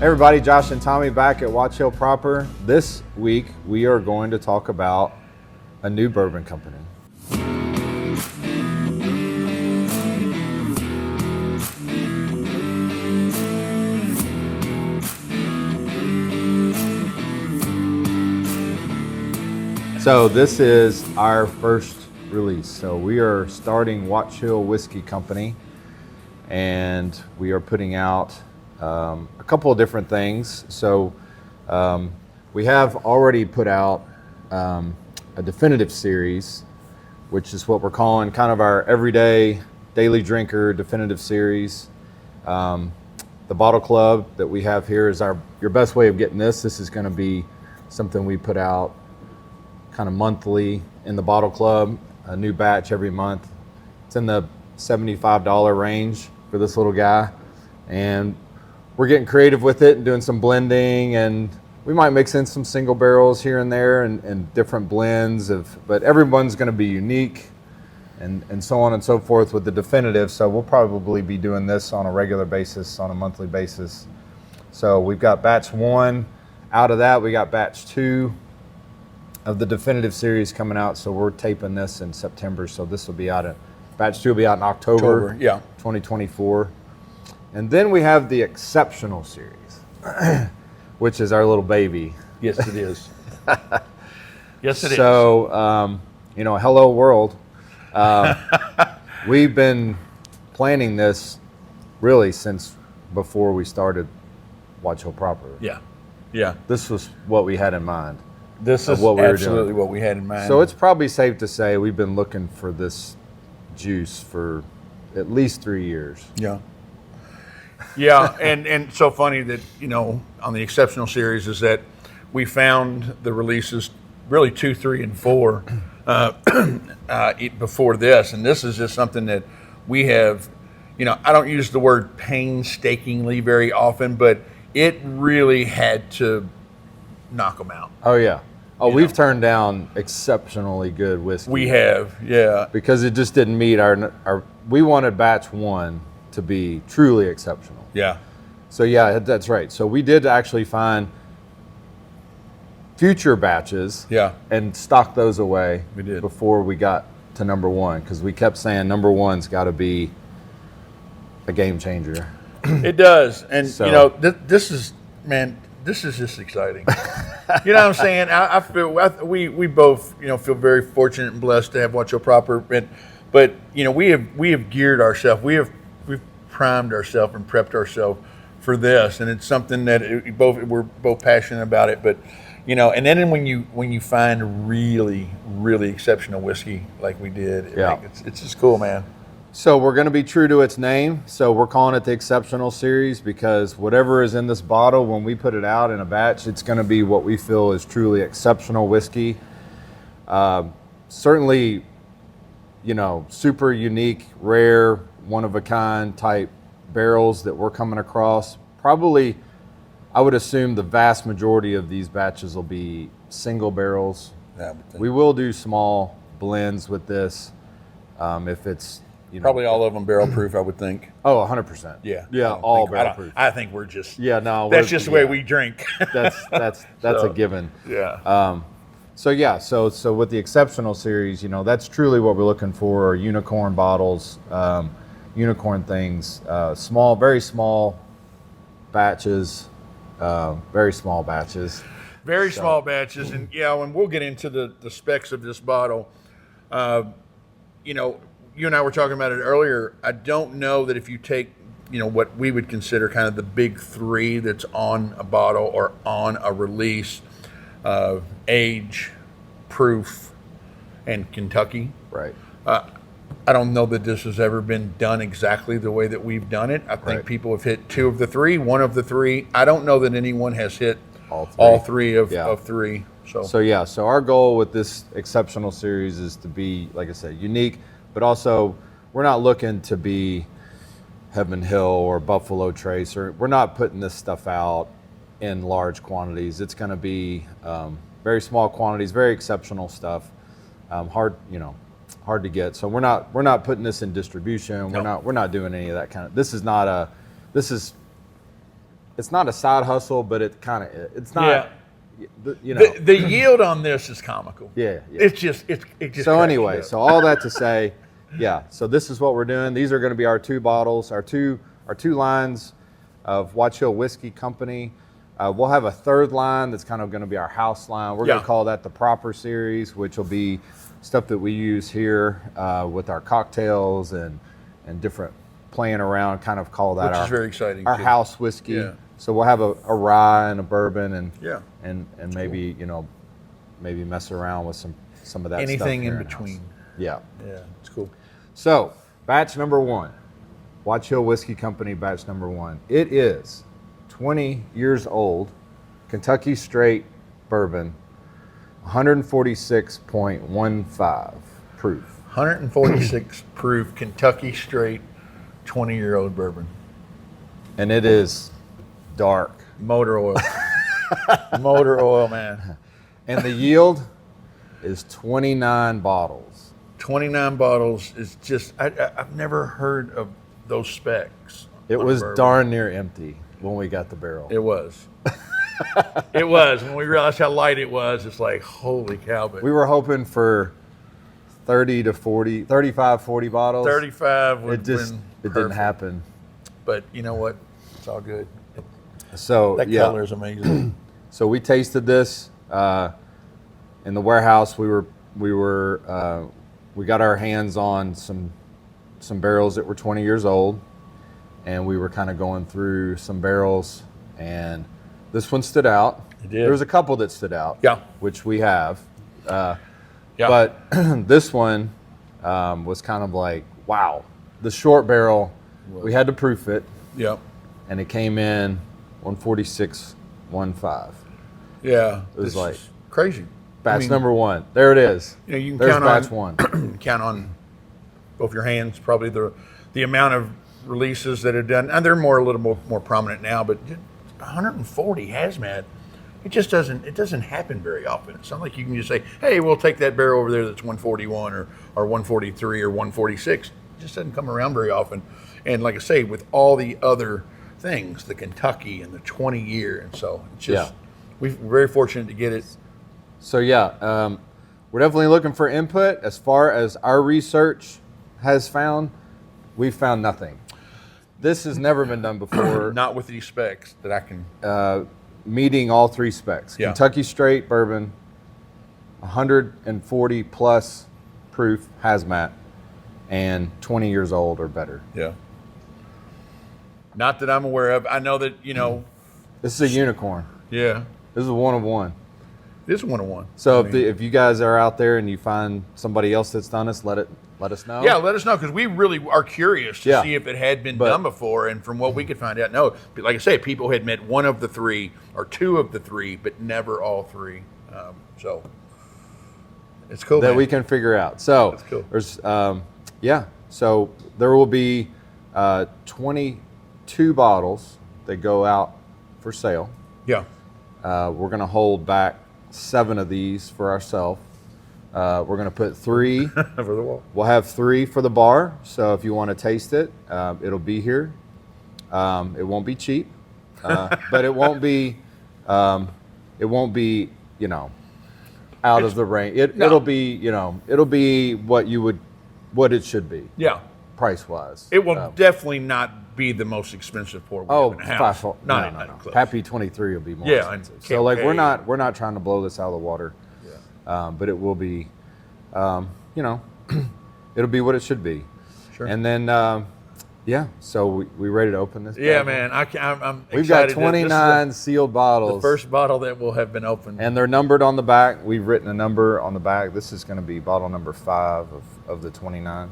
Hey everybody, Josh and Tommy back at Watch Hill Proper. This week we are going to talk about a new bourbon company. So this is our first release. So we are starting Watch Hill Whiskey Company, and we are putting out a couple of different things. So we have already put out a definitive series, which is what we're calling kind of our everyday daily drinker definitive series. The bottle club that we have here is your best way of getting this. This is going to be something we put out kind of monthly in the bottle club, a new batch every month. It's in the $75 range for this little guy, and we're getting creative with it and doing some blending, and we might mix in some single barrels here and there and different blends but everyone's going to be unique and so on and so forth with the definitive. So we'll probably be doing this on a regular basis, on a monthly basis. So we've got batch 1. Out of that, we got batch 2 of the definitive series coming out. So we're taping this in September. So this will be out batch 2 will be out in October 2024. And then we have the exceptional series, which is our little baby. Yes, it is. Yes, it is. So, hello world. We've been planning this really since before we started Watch Hill Proper. Yeah. This was what we had in mind. This is what we were absolutely doing. what we had in mind. So it's probably safe to say we've been looking for this juice for at least 3 years. Yeah, and so funny that, on the exceptional series is that we found the releases really 2, 3, and 4 before this. And this is just something that we have, I don't use the word painstakingly very often, but it really had to knock them out. Oh, yeah. Oh, we've turned down exceptionally good whiskey. We have, yeah. Because it just didn't meet our we wanted batch 1 to be truly exceptional. Yeah. So yeah, that's right. So we did actually find future batches and stock those away We did. before we got to number 1, because we kept saying number 1's got to be a game changer. It does. And, So- this is just exciting. You know what I'm saying? I feel we both feel very fortunate and blessed to have Watch Hill Proper, but we have geared ourselves. We've primed ourselves and prepped ourselves for this, and it's something that we're both passionate about it. But and then when you find really really exceptional whiskey like we did, it's just cool, man. So we're going to be true to its name. So we're calling it the Exceptional Series because whatever is in this bottle, when we put it out in a batch, it's going to be what we feel is truly exceptional whiskey. Certainly, super unique, rare, one-of-a-kind type barrels that we're coming across. Probably, I would assume the vast majority of these batches will be single barrels. We will do small blends with this if it's Probably all of them barrel proof, I would think. Oh, 100%. Yeah, all barrel proof. I think we're just that's just the way we drink. That's a given. Yeah. So with the exceptional series, that's truly what we're looking for: are unicorn bottles, unicorn things, small, very small batches, very small batches. Very small batches, and when we'll get into the specs of this bottle, you and I were talking about it earlier. I don't know that if you take, what we would consider kind of the big 3 that's on a bottle or on a release, age, proof, and Kentucky. Right. I don't know that this has ever been done exactly the way that we've done it. I think people have hit 2 of the 3, 1 of the 3. I don't know that anyone has hit all three of 3. So our goal with this exceptional series is to be, like I said, unique, but also we're not looking to be Heaven Hill or Buffalo Trace, we're not putting this stuff out in large quantities. It's going to be very small quantities, very exceptional stuff. Hard to get. So we're not putting this in distribution. We're not doing any of that kind of. This is it's not a side hustle, but it's not. Yeah. You know. The yield on this is comical. Yeah. It just So anyway, so all that to say, yeah. So this is what we're doing. These are going to be our 2 bottles, our two lines of Watch Hill Whiskey Company. We'll have a 3rd line that's kind of going to be our house line. We're going to call that the Proper Series, which will be stuff that we use here with our cocktails and different playing around. Kind of call that which is very exciting. Our house whiskey. Yeah. So we'll have a rye and a bourbon and maybe maybe mess around with some of that anything stuff in between. Yeah. Yeah, it's cool. So batch number 1, Watch Hill Whiskey Company batch number 1. It is 20 years old, Kentucky straight bourbon, 146.15 proof. 146 proof Kentucky straight 20-year-old bourbon. And it is dark. Motor oil. Motor oil, man. And the yield is 29 bottles. 29 bottles is just, I've never heard of those specs. It on was bourbon. darn near empty when we got the barrel. It was. It was. When we realized how light it was, it's like, holy cow. But We were hoping for 30 to 40, 35, 40 bottles. 35 would It just been it didn't perfect. happen. But you know what? It's all good. So That color is amazing. So we tasted this in the warehouse. We got our hands on some barrels that were 20 years old, and we were kind of going through some barrels, and this one stood out. It did. There was a couple that stood out. Yeah. Which we have. Yeah. But this one was kind of like, wow. The short barrel, we had to proof it, Yep. and it came in 146.15. Yeah. It was This like is crazy. batch number 1. There it is. You know, you can There's count batch on 1. count on both your hands probably the amount of releases that have done, and they're a little more prominent now, but 140 hazmat. It just doesn't happen very often. It's not like you can just say, hey, we'll take that barrel over there that's 141 or 143 or 146. It just doesn't come around very often. And like I say, with all the other things, the Kentucky and the 20 year, and so it's just we're very fortunate to get it. So we're definitely looking for input. As far as our research has found, we've found nothing. This has never been done before. Not with these specs that I can. Meeting all 3 specs. Yeah. Kentucky straight bourbon, 140 plus proof hazmat, and 20 years old or better. Yeah. Not that I'm aware of. I know that, This is a unicorn. yeah, This is a 1 of 1. this is 101. So if you guys are out there and you find somebody else that's done this, let us know. Yeah, let us know, because we really are curious to Yeah. see if it had been But- done before. And from what we could find out, no. But like I say, people had met 1 of the 3 or 2 of the 3, but never all 3. So it's cool. That man. we can figure out. So That's cool. there's so there will be 22 bottles that go out for sale. Yeah. We're going to hold back 7 of these for ourselves. We're going to put 3. Over the wall. We'll have 3 for the bar. So if you want to taste it, it'll be here. It won't be cheap, but it won't be. Out of the range. It'll be. It'll be what it should be. Yeah. Price wise. It will definitely not be the most expensive pour we have in the house. Not no. close. Happy 23 will be more Yeah, and expensive. So like KK. we're not trying to blow this out of the water. Yeah. But it will be, it'll be what it should be. Sure. And then, so we ready to open this? Yeah, bad boy? man. I'm We've got excited. 29 sealed The bottles. first bottle that will have been opened. And they're numbered on the back. We've written a number on the back. This is going to be bottle number 5 of the 29.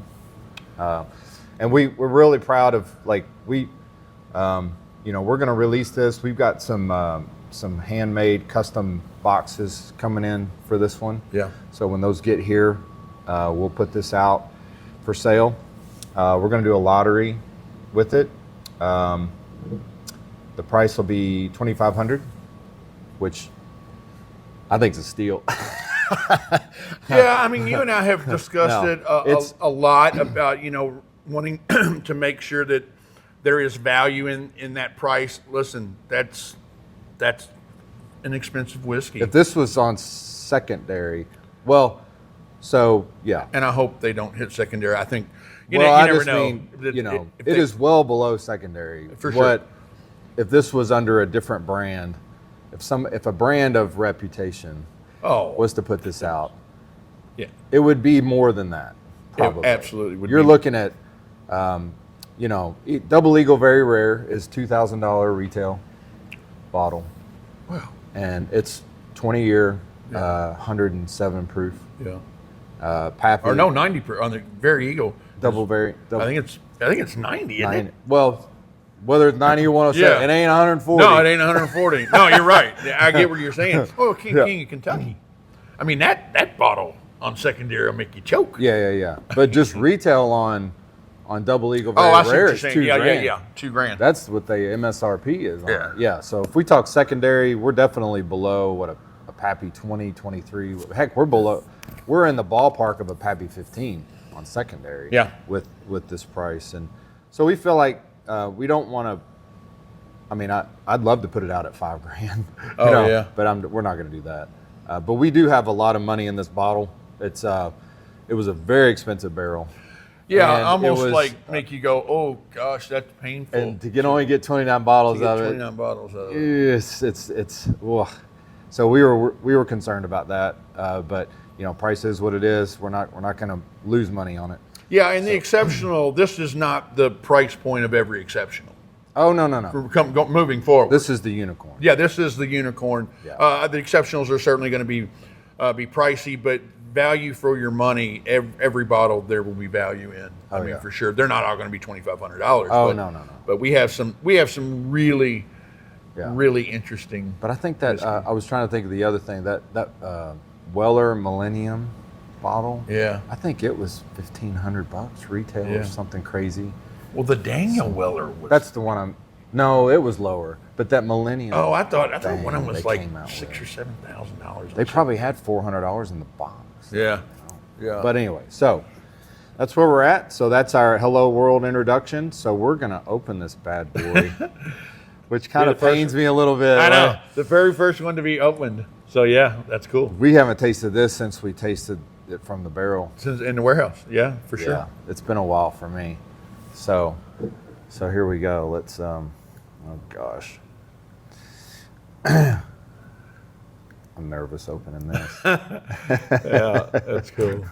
And we're really proud of, we're going to release this. We've got some handmade custom boxes coming in for this one. Yeah. So when those get here, we'll put this out for sale. We're going to do a lottery with it. The price will be $2,500, which I think is a steal. Yeah, I mean, you and I have discussed No, it a lot about, wanting to make sure that there is value in that price. Listen, that's an expensive whiskey. If this was on secondary, well, so yeah. And I hope they don't hit secondary. I think you I never just know. mean, If it is well below secondary. For sure. If this was under a different brand, if a brand of reputation was to put this out, yeah, it would be more than that. Probably. It absolutely would. You're looking at, Double Eagle Very Rare is $2,000 retail bottle. Wow. And it's 20-year, 107 proof. Yeah. Pappy. Or no, 90 on the Very Eagle. Double. I think it's 90. Isn't it? Well, whether it's 90 or 107, it ain't 140. No, it ain't 140. No, you're right. I get what you're saying. Oh, King of Kentucky. I mean, that bottle on secondary will make you choke. Yeah. But just retail on Double Eagle Very I see Rare what you're is saying. $2,000. Yeah. $2,000. That's what the MSRP is on Yeah. it. Yeah. So if we talk secondary, we're definitely below what a Pappy 20, 23. Heck, we're in the ballpark of a Pappy 15 on secondary. Yeah. With this price, and so we feel like we don't want to. I mean, I'd love to put it out at $5,000. Yeah. But we're not going to do that. But we do have a lot of money in this bottle. It was a very expensive barrel. Yeah, And almost make you go, oh gosh, that's painful. And to only get 29 bottles of it. 29 bottles of it. It's ugh. So we were concerned about that, but price is what it is. We're not going to lose money on it. Yeah, and the exceptional. This is not the price point of every exceptional. Oh no. Moving forward, This is the unicorn. Yeah, this is the unicorn. Yeah. The exceptionals are certainly going to be pricey, but value for your money. Every bottle there will be value in. I mean, for sure. They're not all going to be $2,500. Oh no. But we have some really, really interesting. But I think that I was trying to think of the other thing that Weller Millennium bottle. Yeah. I think it was $1,500 retail or something crazy. Well, the Daniel Weller was. That's the one No, it was lower. But that Millennium. Oh, I thought one of them was like $6,000 or $7,000. They probably had $400 in the box. Yeah. Yeah. But anyway, so that's where we're at. So that's our Hello World introduction. So we're gonna open this bad boy, which kind of pains me a little bit. I know, the very first one to be opened. So yeah, that's cool. We haven't tasted this since we tasted it from the barrel. Since in the warehouse, yeah, for sure. Yeah, it's been a while for me. So here we go. Let's oh gosh. I'm nervous opening this. Yeah, that's cool.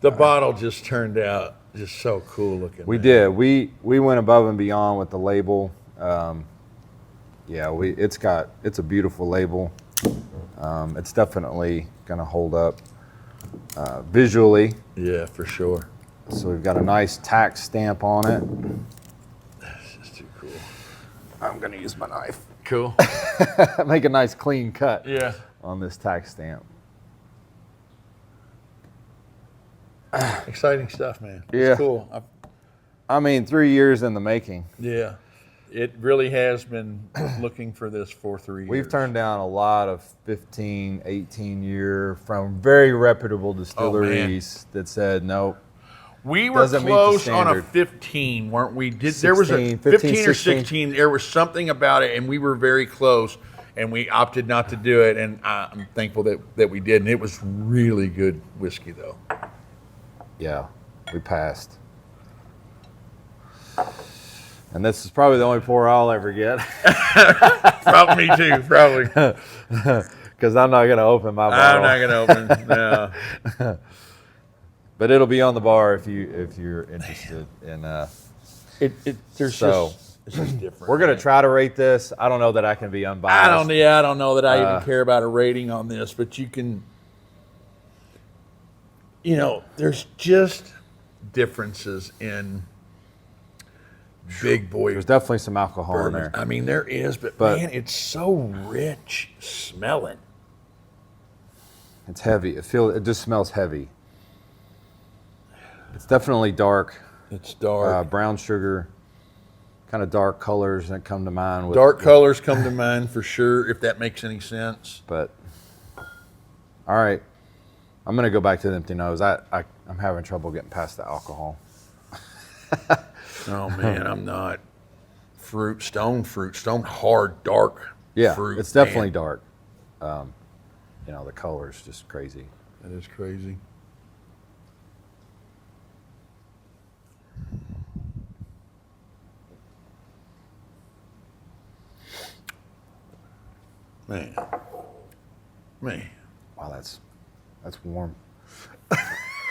The bottle just turned out just so cool looking. We did. We went above and beyond with the label. It's a beautiful label. It's definitely gonna hold up visually. Yeah, for sure. So we've got a nice tax stamp on it. That's just too cool. I'm gonna use my knife. Cool. Make a nice clean cut. Yeah. On this tax stamp. Exciting stuff, man. Yeah. It's cool. I mean, 3 years in the making. Yeah. It really has been looking for this for 3 years. We've turned down a lot of 15, 18-year from very reputable distilleries that said, nope. We were close on a 15, weren't we? There was a 15 or 16. There was something about it, and we were very close, and we opted not to do it, and I'm thankful that we did. And it was really good whiskey, though. Yeah, we passed. And this is probably the only pour I'll ever get. Probably me too, probably. Because I'm not going to open my bottle. I'm not going to open, no. But it'll be on the bar if you're interested in. It's just different. We're gonna try to rate this. I don't know that I can be unbiased. I don't know that I even care about a rating on this, but you can. There's just differences in big boy. There's definitely some alcohol bourbon. in there. I mean, there is, but man, it's so rich smelling. It's heavy. It just smells heavy. It's definitely dark. It's dark. Brown sugar, kind of dark colors that come to mind. Colors come to mind for sure, if that makes any sense. But, all right. I'm going to go back to the empty nose. I'm having trouble getting past the alcohol. Oh man, I'm not. Stone hard, dark. Yeah, fruit, it's definitely man. dark. The color's just crazy. That is crazy. Man. Wow, that's warm.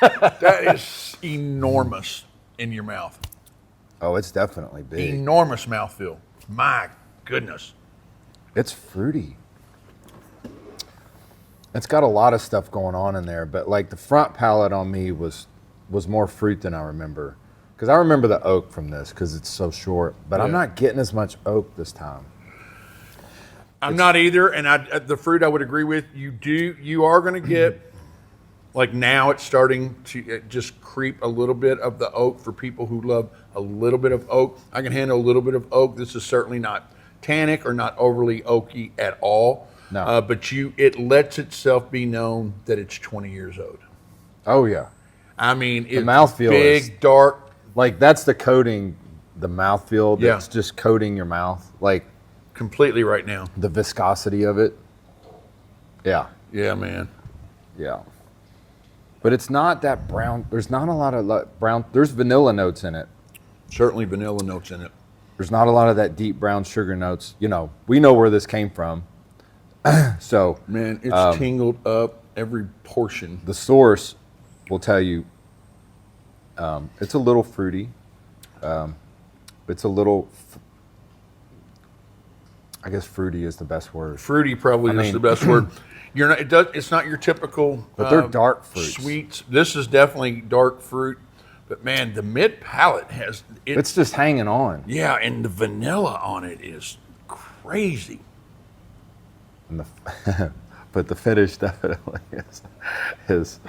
That is enormous in your mouth. Oh, it's definitely big. Enormous mouthfeel. My goodness. It's fruity. It's got a lot of stuff going on in there, but like the front palate on me was more fruit than I remember. Because I remember the oak from this because it's so short, but I'm Yeah. not getting as much oak this time. I'm not either, and the fruit I would agree with. You are going to get, like now it's starting to just creep a little bit of the oak for people who love a little bit of oak. I can handle a little bit of oak. This is certainly not tannic or not overly oaky at all. No. But it lets itself be known that it's 20 years old. Oh yeah, I mean, it's mouthfeel big, is- dark. like that's the coating, the mouthfeel that's Yeah. just coating your mouth, like Completely right now. the viscosity of it. Yeah, Yeah, man. yeah. But it's not that brown. There's not a lot of brown. There's vanilla notes in it. Certainly vanilla notes in it. There's not a lot of that deep brown sugar notes. We know where this came from. So Man, it's tingled up every portion. the source will tell you it's a little fruity. It's a little, I guess fruity is the best word. Fruity probably is mean- the best word. It's not your typical But they're dark fruits. sweets. This is definitely dark fruit. But man, the mid palate has It's just hanging on. yeah, and the vanilla on it is crazy. And but the finish definitely is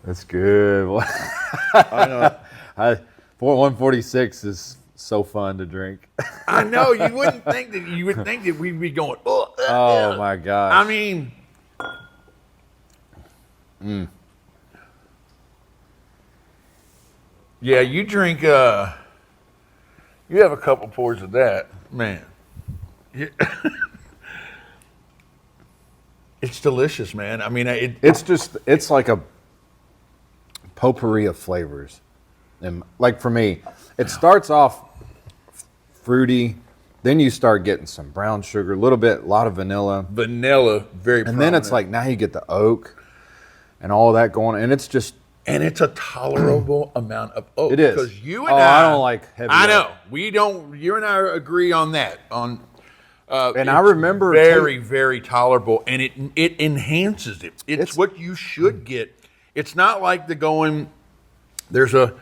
that's good. I know. 146 is so fun to drink. I know you would think that we'd be going, Oh my gosh. I mean, yeah, you drink. You have a couple pours of that, man. Yeah. It's delicious, man. I mean, it's like a potpourri of flavors. And like for me, it starts off fruity, then you start getting some brown sugar, a lot of vanilla. vanilla, very And then it's prominent. like now you get the oak and all that going, and it's just And it's a tolerable amount of oak. It is. Because you and Oh, I I don't like heavy I oak. know. We don't. You and I agree on that. and I remember very, very tolerable, and it enhances it. It's It's- what you should get. It's not like there's a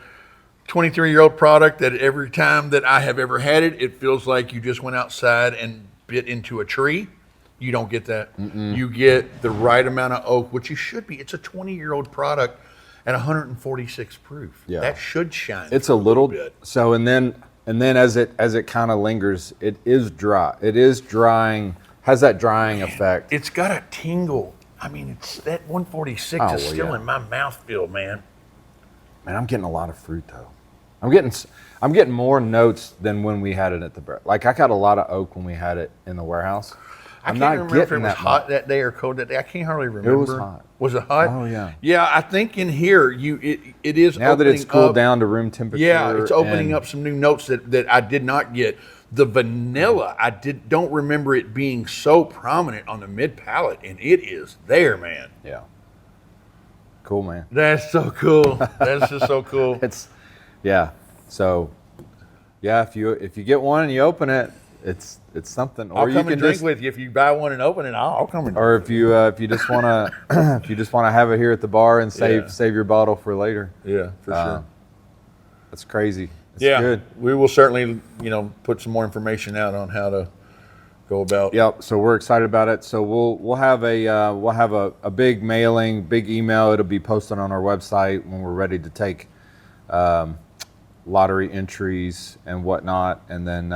23-year-old product that every time that I have ever had it, it feels like you just went outside and bit into a tree. You don't get that. You get the right amount of oak, which you should be. It's a 20-year-old product at 146 proof. Yeah. That should shine. it's through a little bit. so and then as it kind of lingers, it is dry. It is drying, has that drying effect. It's got a tingle. I mean, it's that 146 Oh, is well, still yeah. in my mouthfeel, man. Man, I'm getting a lot of fruit though. I'm getting more notes than when we had it at the like I got a lot of oak when we had it in the warehouse. I I'm can't not remember if it getting was that hot much. that day or cold that day. I can't hardly remember. was hot. Was it hot? Oh, yeah. Yeah, I think in here it is Now that it's opening cooled up- down to room temperature. Yeah, it's opening and up some new notes that I did not get. The vanilla, don't remember it being so prominent on the mid palate, and it is there, man. Yeah. Cool, man. That's so cool. That's just so cool. Yeah. So, yeah, if you get one and you open it, it's something. Or I'll you come can and drink just, with you if you buy one and open it. I'll come and. or if you just wanna have it here at the bar and Yeah. save your bottle for later. Yeah, for sure. That's crazy. It's Yeah, good. we will certainly, put some more information out on how to go about. Yep. So we're excited about it. So we'll have a big mailing, big email. It'll be posted on our website when we're ready to take lottery entries and whatnot. And then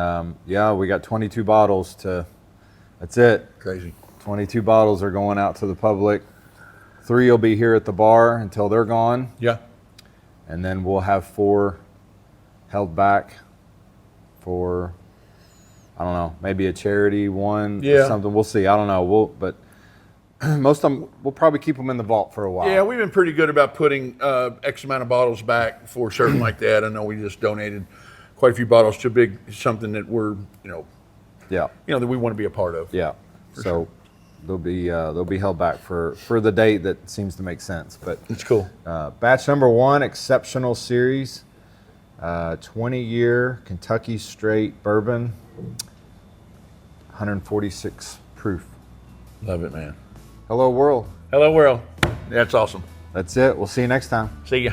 we got 22 bottles to. That's it. Crazy. 22 bottles are going out to the public. 3 will be here at the bar until they're gone, Yeah. and then we'll have 4 held back for, I don't know, maybe a charity one Yeah. or something. We'll see. I don't know. But most of them, we'll probably keep them in the vault for a while. Yeah, we've been pretty good about putting X amount of bottles back for certain like that. I know we just donated quite a few bottles to something that we're, Yeah. that we want to be a part of. Yeah. So they'll be held back for the date that seems to make sense. But It's cool. batch number 1, exceptional series, 20-year Kentucky straight bourbon, 146 proof. Love it, man. Hello world. Hello, world. That's awesome. That's it. We'll see you next time. See ya.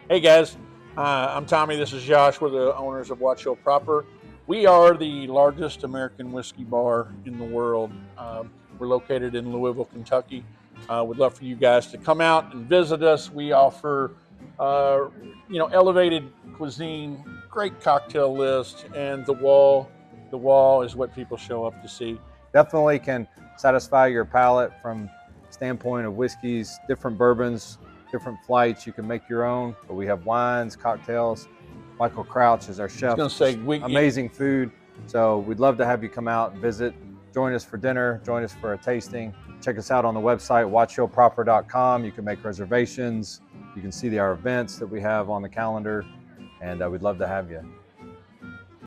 Hey guys, I'm Tommy. This is Josh. We're the owners of Watch Hill Proper. We are the largest American whiskey bar in the world. We're located in Louisville, Kentucky. We'd love for you guys to come out and visit us. We offer, elevated cuisine, great cocktail list, and the wall is what people show up to see. Definitely can satisfy your palate from standpoint of whiskeys, different bourbons, different flights. You can make your own, but we have wines, cocktails. Michael Crouch is our chef. I was going to say, amazing food. So we'd love to have you come out and visit. Join us for dinner. Join us for a tasting. Check us out on the website, watchhillproper.com. You can make reservations. You can see our events that we have on the calendar, and we'd love to have you.